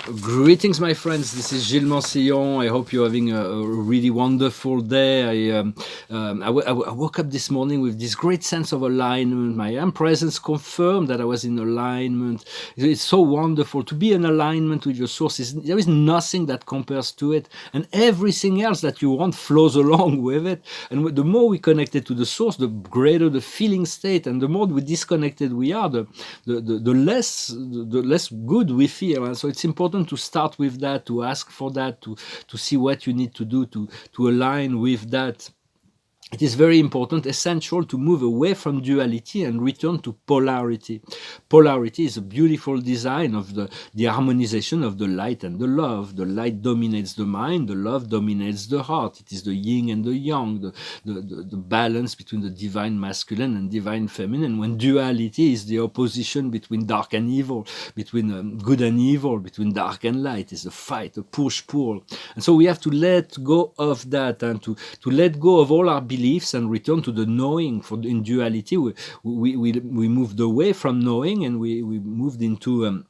Greetings, my friends. This is Gilles Mansillon. I hope you're having a really wonderful day. I woke up this morning with this great sense of alignment. My presence confirmed that I was in alignment. It's so wonderful to be in alignment with your sources. There is nothing that compares to it, and everything else that you want flows along with it. And the more we connected to the source, the greater the feeling state, and the more we disconnected we are, the less good we feel. And so it's important to start with that, to ask for that, to see what you need to do to align with that. It is very important, essential to move away from duality and return to polarity. Polarity is a beautiful design of the harmonization of the light and the love. The light dominates the mind, the love dominates the heart. It is the yin and the yang, the balance between the divine masculine and divine feminine. When duality is the opposition between dark and evil, between good and evil, between dark and light, is a fight, a push-pull. And so we have to let go of that and to let go of all our beliefs and return to the knowing. For in duality, we moved away from knowing and we moved into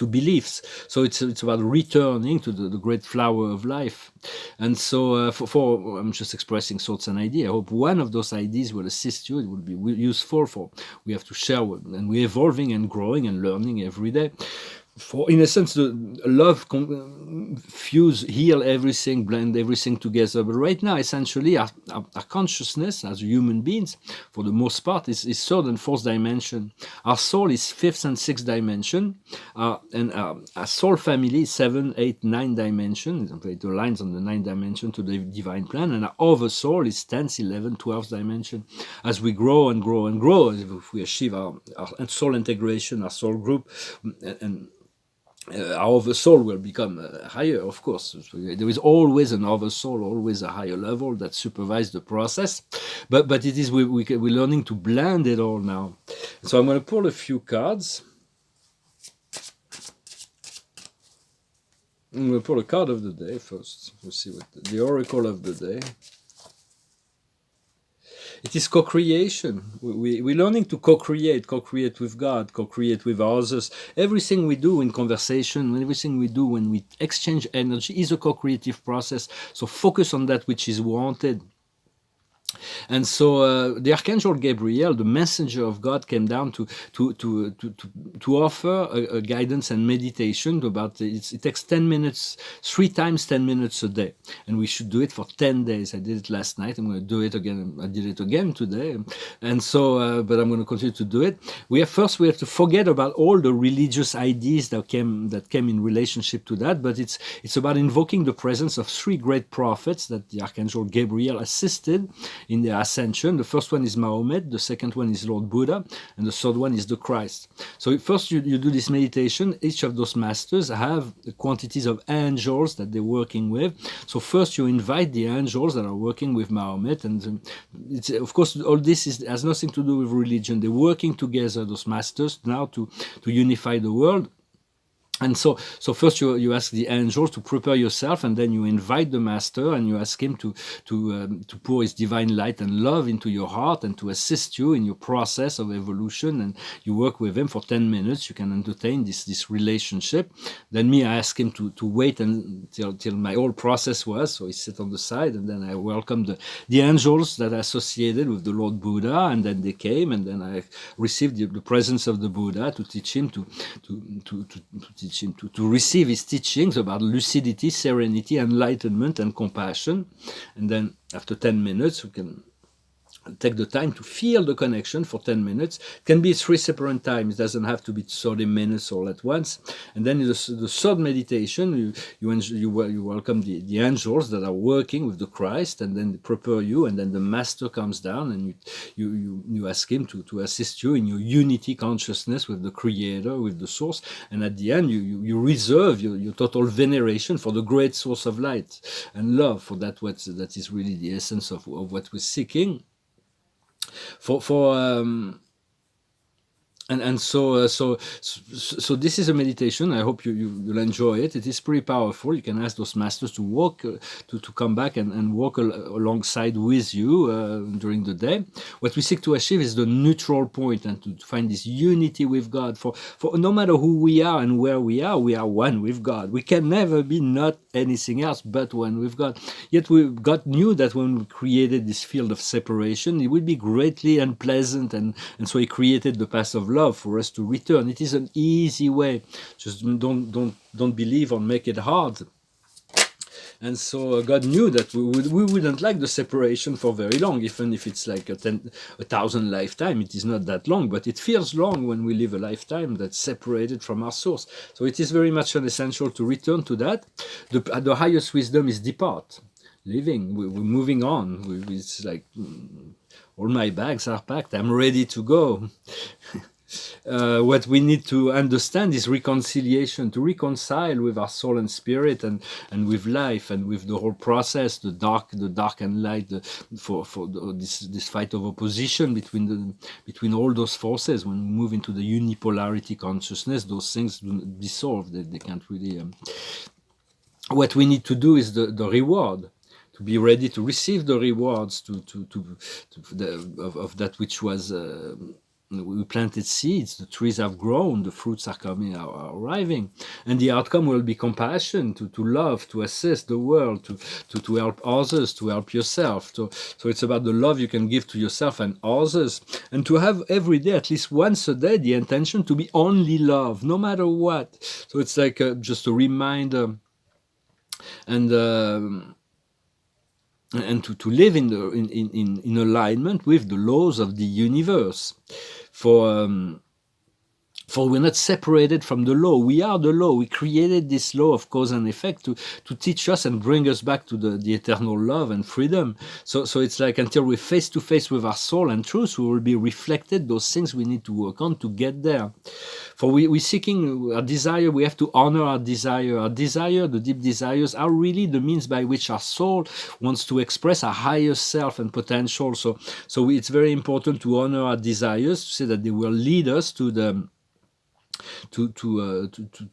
beliefs. So it's about returning to the great flower of life. And so I'm just expressing thoughts and ideas. I hope one of those ideas will assist you. It will be useful for we have to share, and we're evolving and growing and learning every day. For in a sense, the love fuse, heal everything, blend everything together. But right now, essentially, our consciousness as human beings, for the most part, is third and fourth dimension. Our soul is fifth and sixth dimension, and our soul family is 7, 8, 9 dimension. It aligns on the 9th dimension to the divine plan, and our oversoul is 10th, 11th, 12th dimension. As we grow and grow and grow, if we achieve our soul integration, our soul group, and our oversoul will become higher, of course. There is always an oversoul, always a higher level that supervises the process. But it is we're learning to blend it all now. So I'm going to pull a few cards. I'm going to pull a card of the day first. We'll see what the oracle of the day. It is co-creation. We're learning to co-create with God, co-create with others. Everything we do in conversation, everything we do when we exchange energy is a co-creative process. So focus on that which is wanted. And so the Archangel Gabriel, the messenger of God, came down to offer a guidance and meditation about it takes 10 minutes, 3 times 10 minutes a day. And we should do it for 10 days. I did it last night. I'm going to do it again. I did it again today. And so, but I'm going to continue to do it. We have to forget about all the religious ideas that came in relationship to that. But it's about invoking the presence of 3 great prophets that the Archangel Gabriel assisted in their ascension. The first one is Mahomet, the second one is Lord Buddha, and the third one is the Christ. So first you do this meditation. Each of those masters have quantities of angels that they're working with. So first you invite the angels that are working with Mahomet, and it's, of course, all this has nothing to do with religion. They're working together, those masters, now to unify the world. And so first you ask the angels to prepare yourself, and then you invite the master and you ask him to pour his divine light and love into your heart and to assist you in your process of evolution. And you work with him for 10 minutes. You can entertain this relationship. Then I ask him to wait until my whole process was. So he sit on the side, and then I welcome the angels that are associated with the Lord Buddha, and then they came, and then I received the presence of the Buddha to teach him to receive his teachings about lucidity, serenity, enlightenment, and compassion. And then after 10 minutes, we can take the time to feel the connection for 10 minutes. It can be 3 separate times. It doesn't have to be 30 minutes all at once. And then in the third meditation, you welcome the angels that are working with the Christ, and then they prepare you, and then the master comes down, and you ask him to assist you in your unity consciousness with the Creator, with the Source. And at the end, you reserve your total veneration for the great source of light and love, for that is really the essence of what we're seeking. For And so this is a meditation. I hope you'll enjoy it. It is pretty powerful. You can ask those masters to walk to come back and walk alongside with you during the day. What we seek to achieve is the neutral point, and to find this unity with God. For no matter who we are and where we are one with God. We can never be not anything else but one with God. Yet God knew that when we created this field of separation, it would be greatly unpleasant, and so He created the path of love for us to return. It is an easy way. Just don't believe or make it hard. And so God knew that we wouldn't like the separation for very long, even if it's like 1,000 lifetime. It is not that long, but it feels long when we live a lifetime that's separated from our source. So it is very much an essential to return to that. The highest wisdom is depart, living. We're moving on. It's like all my bags are packed. I'm ready to go. What we need to understand is reconciliation, to reconcile with our soul and spirit, and with life, and with the whole process, the dark and light, this fight of opposition between all those forces. When we move into the unipolarity consciousness, those things dissolve. They can't really. What we need to do is the reward. To be ready to receive the rewards of that which was. We planted seeds, the trees have grown, the fruits are arriving, and the outcome will be compassion, to love, to assist the world, to help others, to help yourself. So it's about the love you can give to yourself and others, and to have every day, at least once a day, the intention to be only love, no matter what. So it's like just a reminder, and to live in alignment with the laws of the universe. For we're not separated from the law. We are the law. We created this law of cause and effect to teach us and bring us back to the eternal love and freedom. So it's like until we're face to face with our soul and truth, we will be reflected those things we need to work on to get there. For we're seeking our desire, we have to honor our desire. Our desire, the deep desires, are really the means by which our soul wants to express our higher self and potential. So it's very important to honor our desires, to say that they will lead us to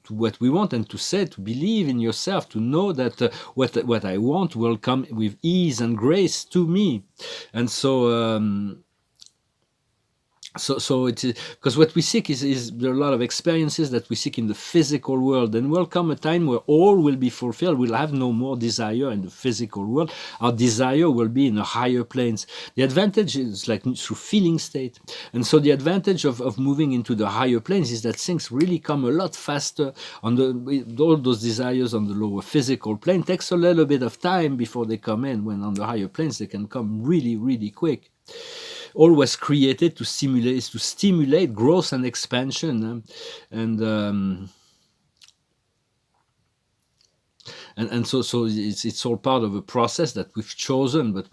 what we want, and to believe in yourself, to know that what I want will come with ease and grace to me. And so it is, because what we seek is there are a lot of experiences that we seek in the physical world, and will come a time where all will be fulfilled. We'll have no more desire in the physical world. Our desire will be in the higher planes. The advantage is like through feeling state, and so the advantage of moving into the higher planes is that things really come a lot faster. All those desires on the lower physical plane takes a little bit of time before they come in. When on the higher planes they can come really, really quick. All was created to stimulate growth and expansion, and so it's all part of a process that we've chosen. But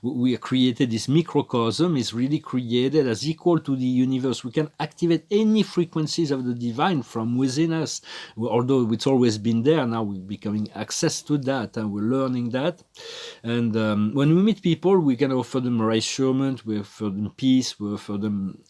we are created. This microcosm is really created as equal to the universe. We can activate any frequencies of the divine from within us, although it's always been there. Now we're becoming access to that, and we're learning that. And when we meet people, we can offer them reassurance, we offer them peace, we offer them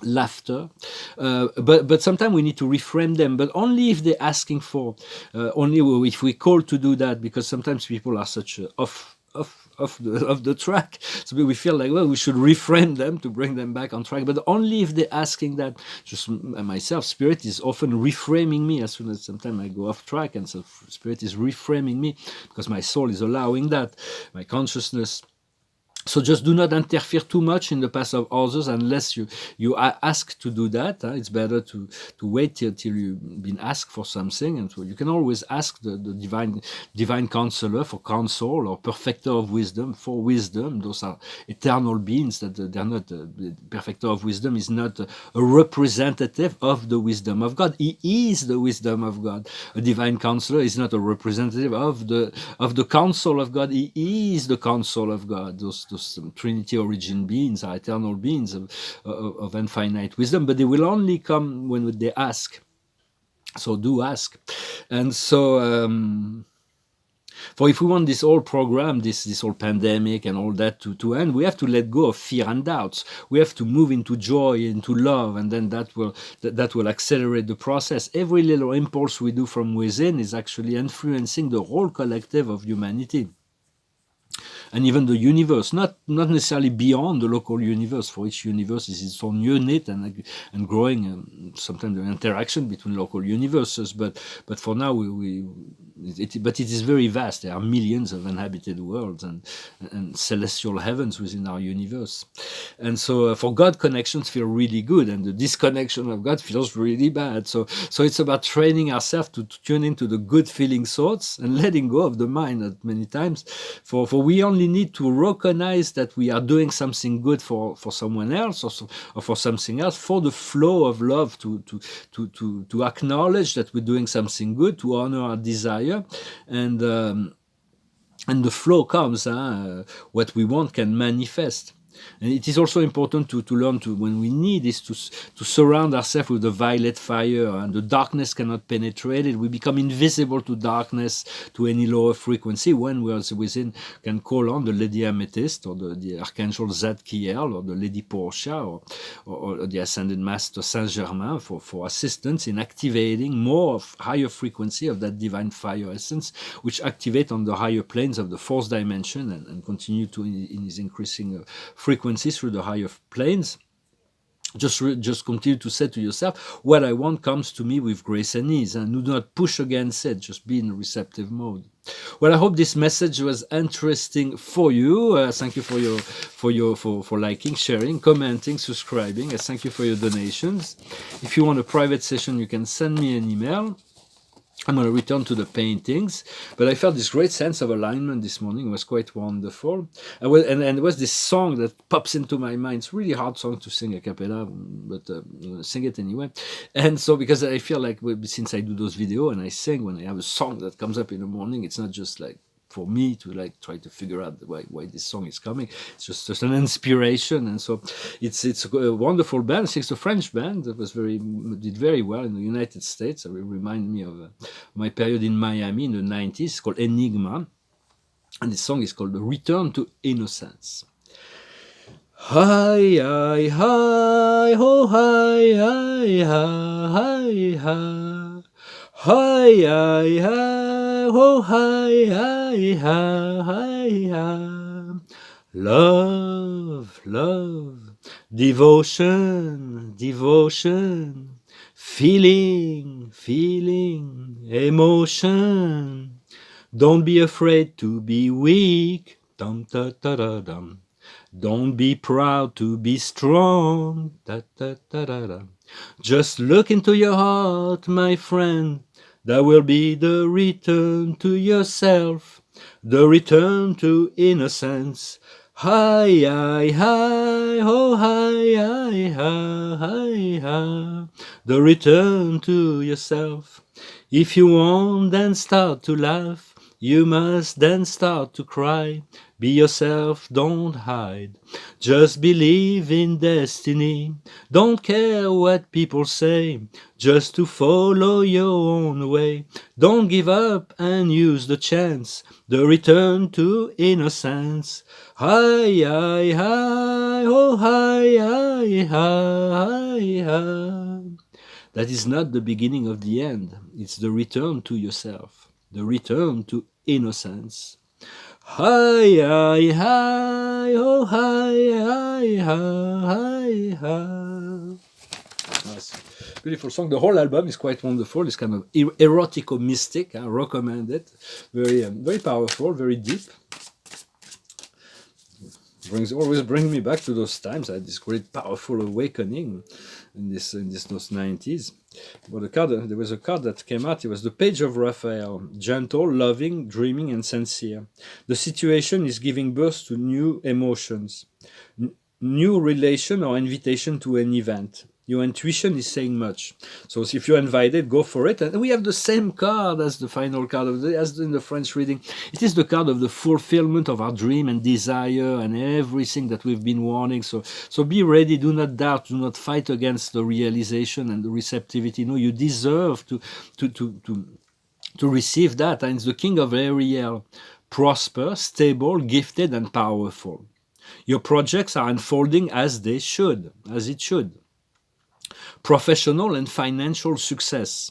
laughter, but sometimes we need to reframe them, but only if they're asking for, only if we call to do that, because sometimes people are such off the track, so we feel like, well, we should reframe them to bring them back on track, but only if they're asking that. Just myself, spirit is often reframing me as soon as sometimes I go off track, and so spirit is reframing me because my soul is allowing that, my consciousness. So just do not interfere too much in the path of others unless you are asked to do that. It's better to wait till you've been asked for something. And so you can always ask the divine counselor for counsel, or perfecter of wisdom for wisdom. Those are eternal beings. That they're not. The perfecter of wisdom is not a representative of the wisdom of God. He is the wisdom of God. A divine counselor is not a representative of the counsel of God. He is the counsel of God. Those Trinity origin beings are eternal beings of infinite wisdom, but they will only come when they ask. So do ask. And so For if we want this whole program, this whole pandemic and all that to end, we have to let go of fear and doubts. We have to move into joy, into love, and then that will accelerate the process. Every little impulse we do from within is actually influencing the whole collective of humanity. And even the universe, not necessarily beyond the local universe. For each universe is its own unit and growing. Sometimes the interaction between local universes, but for now but it is very vast. There are millions of inhabited worlds and celestial heavens within our universe, and so for God, connections feel really good, and the disconnection of God feels really bad. So it's about training ourselves to tune into the good feeling thoughts and letting go of the mind at many times. For we only need to recognize that we are doing something good for someone else or for something else, for the flow of love to acknowledge that we're doing something good, to honor our desire, and the flow comes. What we want can manifest. And it is also important to learn to, when we need, is to surround ourselves with the violet fire, and the darkness cannot penetrate it. We become invisible to darkness, to any lower frequency, when we are within, can call on the Lady Amethyst, or the Archangel Zadkiel, or the Lady Portia, or the Ascended Master Saint Germain for assistance in activating more of higher frequency of that divine fire essence, which activate on the higher planes of the fourth dimension and continue to in his increasing frequencies through the higher planes. Just continue to say to yourself, what I want comes to me with grace and ease, and do not push against it. Just be in a receptive mode. Well, I hope this message was interesting for you. Thank you for liking, sharing, commenting, subscribing. I thank you for your donations. If you want a private session, you can send me an email. I'm going to return to the paintings, but I felt this great sense of alignment this morning. It was quite wonderful. And there was this song that pops into my mind. It's a really hard song to sing a cappella, but sing it anyway. And so, because I feel like since I do those videos and I sing, when I have a song that comes up in the morning, it's not just like for me to like try to figure out why this song is coming. It's just an inspiration, and so it's a wonderful band. It's a French band that did very well in the United States. It remind me of my period in Miami in the 90s. It's called Enigma, and this song is called "The Return to Innocence." Hi, hi, hi, ho, hi, hi, hi, hi. Hi, hi, hi, ho, hi, hi, hi, hi. Love, love, devotion, devotion, feeling, feeling, emotion. Don't be afraid to be weak. Dum da da da dum. Don't be proud to be strong. Da da da da da. Just look into your heart, my friend. That will be the return to yourself, the return to innocence. Hi, hi, hi, ho, hi, hi, hi, hi, hi. The return to yourself. If you want, then start to laugh. You must then start to cry. Be yourself, don't hide. Just believe in destiny. Don't care what people say. Just to follow your own way. Don't give up and use the chance. The return to innocence. Hi, hi, hi, oh, hi, hi, hi, hi. That is not the beginning of the end. It's the return to yourself. The return to innocence. Hi, hi, hi, oh, hi, hi, hi, hi. Nice. Beautiful song. The whole album is quite wonderful. It's kind of erotico-mystic. I recommend it. Very powerful, very deep. Always bring me back to those times. I had this great, powerful awakening in those 90s. But there was a card that came out. It was the Page of Raphael. Gentle, loving, dreaming, and sincere. The situation is giving birth to new emotions, new relation or invitation to an event. Your intuition is saying much. So if you're invited, go for it. And we have the same card as the final card as in the French reading. It is the card of the fulfillment of our dream and desire and everything that we've been wanting. So be ready. Do not doubt. Do not fight against the realization and the receptivity. No, you deserve to to receive that, and it's the king of Ariel, prosper, stable, gifted, and powerful. Your projects are unfolding as they should, as it should. Professional and financial success,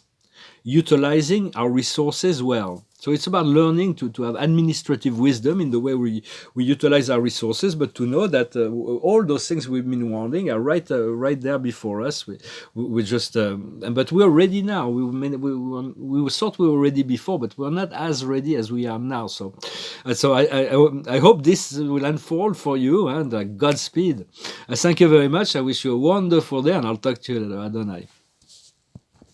utilizing our resources well. So it's about learning to have administrative wisdom in the way we utilize our resources, but to know that all those things we've been wanting are right there before us. We just, but we're ready now. We thought we were ready before, but we're not as ready as we are now. So I hope this will unfold for you, and Godspeed. Thank you very much. I wish you a wonderful day, and I'll talk to you later. Adonai.